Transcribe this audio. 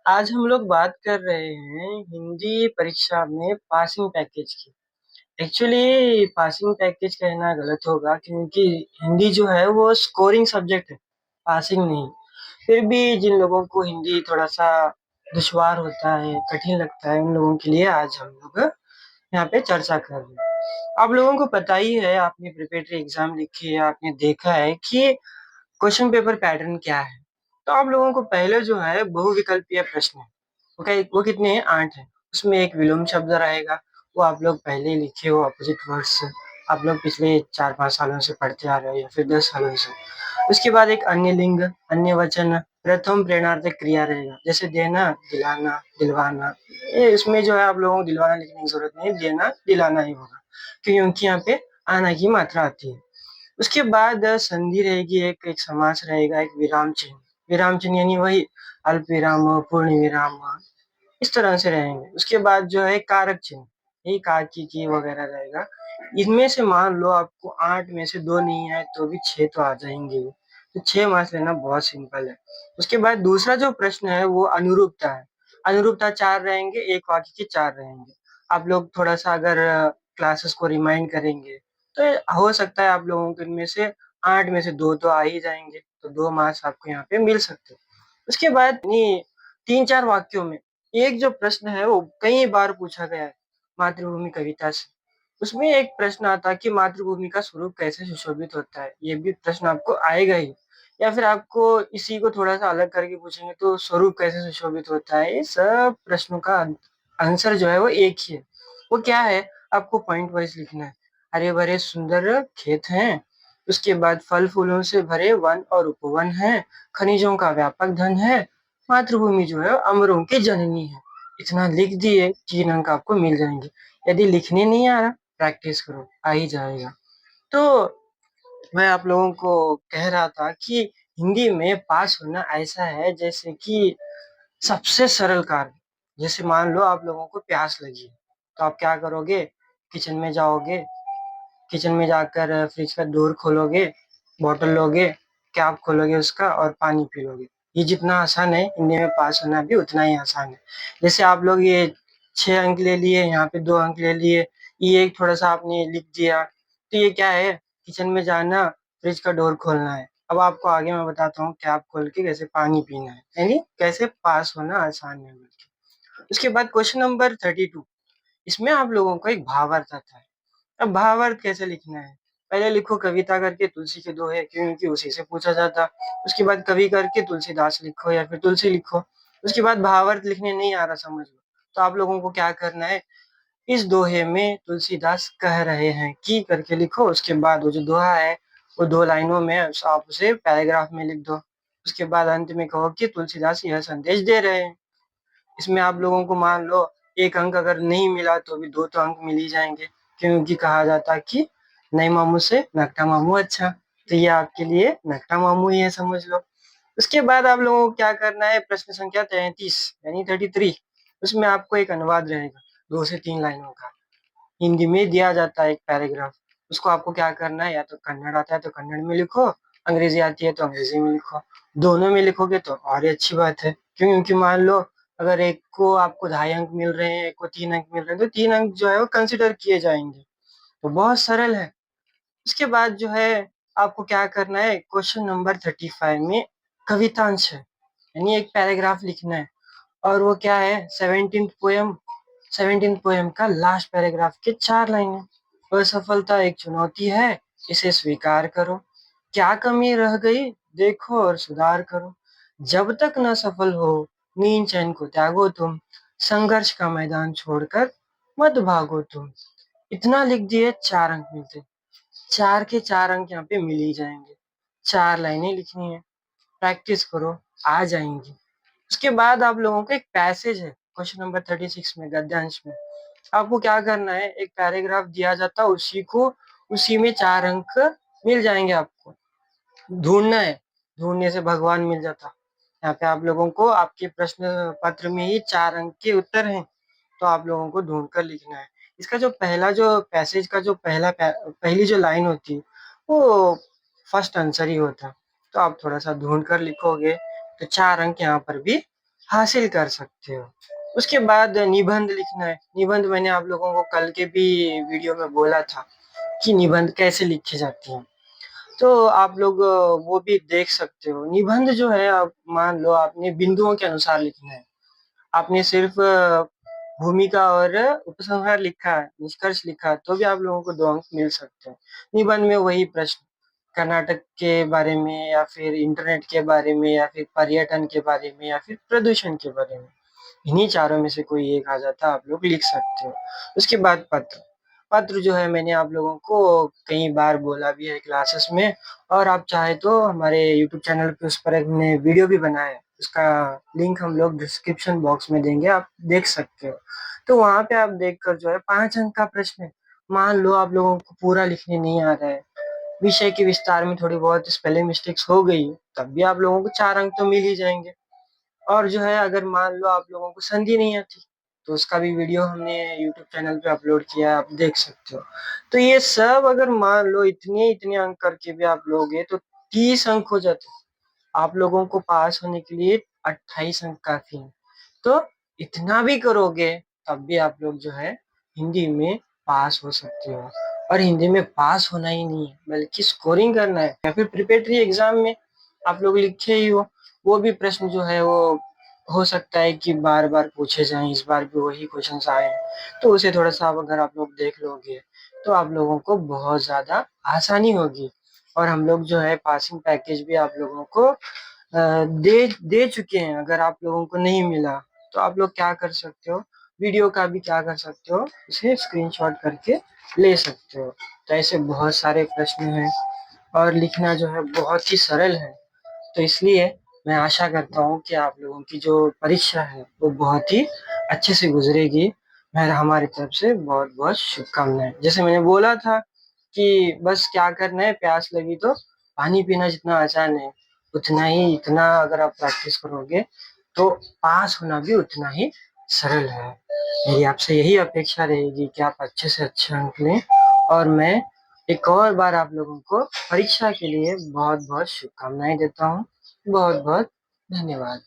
आज हम लोग बात कर रहे हैं हिंदी परीक्षा में पासिंग पैकेज की। एक्चुअली पासिंग पैकेज कहना गलत होगा क्योंकि हिंदी जो है वो स्कोरिंग सब्जेक्ट है, पासिंग नहीं। फिर भी जिन लोगों को हिंदी थोड़ा-सा दुश्वार होता है, कठिन लगता है, उन लोगों के लिए आज हम लोग यहाँ पे चर्चा कर रहे हैं। आप लोगों को पता ही है, आपने प्रिपरेटरी एग्ज़ाम लिखी है, आपने देखा है कि क्वेश्चन पेपर पैटर्न क्या है। तो आप लोगों को पहले जो है बहुविकल्पीय प्रश्न है। ओके, वो कितने हैं? 8 हैं। उसमें एक विलोम शब्द रहेगा, वो आप लोग पहले ही लिखे हो अपोजिट वर्ड्स। आप लोग पिछले 4-5 सालों से पढ़ते आ रहे हो या फिर 10 सालों से। उसके बाद एक अन्य लिंग, अन्य वचन, प्रथम प्रेरणार्थक क्रिया रहेगा, जैसे देना, दिलाना, दिलवाना। ये इसमें जो है आप लोगों को दिलवाना लिखने की ज़रूरत नहीं है, देना, दिलाना ही होगा, क्योंकि यहाँ पे आना की मात्रा आती है। उसके बाद संधि रहेगी, एक समास रहेगा, एक विराम चिन्ह। विराम चिन्ह यानी वही अल्प विराम, पूर्ण विराम, इस तरह से रहेंगे। उसके बाद जो है कारक चिन्ह, यही का, की वगैरह रहेगा। इनमें से मान लो आपको 8 में से 2 नहीं आए तो भी 6 तो आ जाएँगे। तो 6 मार्क्स लेना बहुत सिंपल है। उसके बाद दूसरा जो प्रश्न है वो अनुरूपता है। अनुरूपता 4 रहेंगे, एक वाक्य के 4 रहेंगे। आप लोग थोड़ा-सा अगर क्लासेस को रिमाइंड करेंगे, तो हो सकता है आप लोगों को इनमें से 8 में से 2 तो आ ही जाएँगे, तो 2 मार्क्स आपको यहाँ पे मिल सकते हैं। उसके बाद ये 3-4 वाक्यों में एक जो प्रश्न है वो कई बार पूछा गया है, मातृभूमि कविता से। उसमें एक प्रश्न आता है कि मातृभूमि का स्वरूप कैसे सुशोभित होता है? ये भी प्रश्न आपको आएगा ही। या फिर आपको इसी को थोड़ा-सा अलग करके पूछेंगे तो स्वरूप कैसे सुशोभित होता है? ये सब प्रश्नों का आंसर जो है वो एक ही है। वो क्या है? आपको पॉइंट वाइज़ लिखना है। हरे-भरे सुंदर खेत हैं, उसके बाद फल-फूलों से भरे वन और उपवन हैं, खनिजों का व्यापक धन है, मातृभूमि जो है अमरों की जननी है। इतना लिख दिए 3 अंक आपको मिल जाएँगे। यदि लिखने नहीं आ रहा, प्रैक्टिस करो, आ ही जाएगा। तो मैं आप लोगों को कह रहा था कि हिंदी में पास होना ऐसा है जैसे कि सबसे सरल कार्य। जैसे मान लो आप लोगों को प्यास लगी है, तो आप क्या करोगे? किचन में जाओगे, किचन में जाकर फ्रिज का डोर खोलोगे, बॉटल लोगे, कैप खोलोगे उसका और पानी पी लोगे। ये जितना आसान है, हिंदी में पास होना भी उतना ही आसान है। जैसे आप लोग ये 6 अंक ले लिए, यहाँ पे 2 अंक ले लिए, ये एक थोड़ा-सा आपने लिख दिया, तो ये क्या है? किचन में जाना, फ्रिज का डोर खोलना है। अब आपको आगे मैं बताता हूँ कैप खोल के कैसे पानी पीना है, यानी कैसे पास होना आसान है बोल के। उसके बाद क्वेश्चन नंबर 32, इसमें आप लोगों को एक भावार्थ आता है। अब भावार्थ कैसे लिखना है? पहले लिखो कविता करके तुलसी के दोहे, क्योंकि उसी से पूछा जाता। उसके बाद कवि करके तुलसीदास लिखो या फिर तुलसी लिखो। उसके बाद भावार्थ लिखने नहीं आ रहा समझ लो, तो आप लोगों को क्या करना है, इस दोहे में तुलसीदास कह रहे हैं कि करके लिखो। उसके बाद वो जो दोहा है, वो 2 लाइनों में आप उसे पैराग्राफ में लिख दो। उसके बाद अंत में कहो कि तुलसीदास यह संदेश दे रहे हैं। इसमें आप लोगों को मान लो 1 अंक अगर नहीं मिला तो भी 2 तो अंक मिल ही जाएँगे, क्योंकि कहा जाता है कि नए मामू से नकटा मामू अच्छा। तो ये आपके लिए नकटा मामू ही है समझ लो। उसके बाद आप लोगों को क्या करना है, प्रश्न संख्या 33 यानी 33, उसमें आपको एक अनुवाद रहेगा 2 से 3 लाइनों का। हिंदी में दिया जाता है एक पैराग्राफ, उसको आपको क्या करना है, या तो कन्नड़ आता है तो कन्नड़ में लिखो, अंग्रेज़ी आती है तो अंग्रेज़ी में लिखो। दोनों में लिखोगे तो और ही अच्छी बात है, क्योंकि मान लो अगर एक को आपको ढाई अंक मिल रहे हैं, एक को 3 अंक मिल रहे हैं, तो 3 अंक जो है वो कंसिडर किए जाएँगे। तो बहुत सरल है। उसके बाद जो है आपको क्या करना है, क्वेश्चन नंबर 35 में कवितांश है, यानी एक पैराग्राफ लिखना है और वो क्या है, 17th पोएम का लास्ट पैराग्राफ के 4 लाइनें। असफलता एक चुनौती है, इसे स्वीकार करो। क्या कमी रह गई, देखो और सुधार करो। जब तक न सफल हो, नींद चैन को त्यागो तुम। संघर्ष का मैदान छोड़कर मत भागो तुम। इतना लिख दिए 4 अंक मिलते। 4 के 4 अंक यहाँ पे मिल ही जाएँगे। 4 लाइनें लिखनी है, प्रैक्टिस करो, आ जाएँगी। उसके बाद आप लोगों को एक पैसेज है, क्वेश्चन नंबर 36 में गद्यांश में। आपको क्या करना है, एक पैराग्राफ दिया जाता है, उसी में 4 अंक मिल जाएँगे आपको। ढूँढना है, ढूँढने से भगवान मिल जाता। यहाँ पे आप लोगों को आपके प्रश्न पत्र में ही 4 अंक के उत्तर हैं, तो आप लोगों को ढूँढ कर लिखना है। इसका जो पहला जो पैसेज का जो पहली जो लाइन होती है, वो फर्स्ट आंसर ही होता है। तो आप थोड़ा-सा ढूँढ कर लिखोगे, तो 4 अंक यहाँ पर भी हासिल कर सकते हो। उसके बाद निबंध लिखना है। निबंध मैंने आप लोगों को कल के भी वीडियो में बोला था कि निबंध कैसे लिखे जाते हैं। तो आप लोग वो भी देख सकते हो। निबंध जो है, आप मान लो आपने बिंदुओं के अनुसार लिखना है। आपने सिर्फ भूमिका और उपसंहार लिखा है, निष्कर्ष लिखा है, तो भी आप लोगों को 2 अंक मिल सकते हैं। निबंध में वही प्रश्न कर्नाटक के बारे में या फिर इंटरनेट के बारे में या फिर पर्यटन के बारे में या फिर प्रदूषण के बारे में, इन्हीं चारों में से कोई एक आ जाता, आप लोग लिख सकते हो। उसके बाद पत्र। पत्र जो है मैंने आप लोगों को कई बार बोला भी है क्लासेस में, और आप चाहे तो हमारे यूट्यूब चैनल पे उस पर एक हमने वीडियो भी बनाया है। उसका लिंक हम लोग डिस्क्रिप्शन बॉक्स में देंगे, आप देख सकते हो। तो वहाँ पे आप देखकर जो है 5 अंक का प्रश्न है। मान लो आप लोगों को पूरा लिखने नहीं आ रहा है, विषय के विस्तार में थोड़ी बहुत स्पेलिंग मिस्टेक्स हो गई, तब भी आप लोगों को 4 अंक तो मिल ही जाएँगे। और जो है अगर मान लो आप लोगों को संधि नहीं आती, तो उसका भी वीडियो हमने यूट्यूब चैनल पे अपलोड किया है, आप देख सकते हो। तो ये सब अगर मान लो इतने-इतने अंक करके भी आप लोगे तो 30 अंक हो जाते। आप लोगों को पास होने के लिए 28 अंक काफ़ी हैं। तो इतना भी करोगे तब भी आप लोग जो है हिंदी में पास हो सकते हो। और हिंदी में पास होना ही नहीं है, बल्कि स्कोरिंग करना है। या फिर प्रिपरेटरी एग्जाम में आप लोग लिखे ही हो, वो भी प्रश्न जो है वो हो सकता है कि बार-बार पूछे जाएँ, इस बार भी वही क्वेश्चन्स आए हैं। तो उसे थोड़ा-सा अब अगर आप लोग देख लोगे, तो आप लोगों को बहुत ज़्यादा आसानी होगी। और हम लोग जो है पासिंग पैकेज भी आप लोगों को दे दे चुके हैं। अगर आप लोगों को नहीं मिला, तो आप लोग क्या कर सकते हो, वीडियो का भी क्या कर सकते हो, उसे स्क्रीनशॉट करके ले सकते हो। तो ऐसे बहुत सारे प्रश्न हैं और लिखना जो है बहुत ही सरल है। तो इसलिए मैं आशा करता हूँ कि आप लोगों की जो परीक्षा है, वो बहुत ही अच्छे से गुज़रेगी। मैं हमारी तरफ से बहुत-बहुत शुभकामनाएँ। जैसे मैंने बोला था कि बस क्या करना है, प्यास लगी तो पानी पीना जितना आसान है, उतना ही इतना अगर आप प्रैक्टिस करोगे, तो पास होना भी उतना ही सरल है। मेरी आपसे यही अपेक्षा रहेगी कि आप अच्छे से अच्छे अंक लें, और मैं एक और बार आप लोगों को परीक्षा के लिए बहुत-बहुत शुभकामनाएँ देता हूँ। बहुत-बहुत धन्यवाद।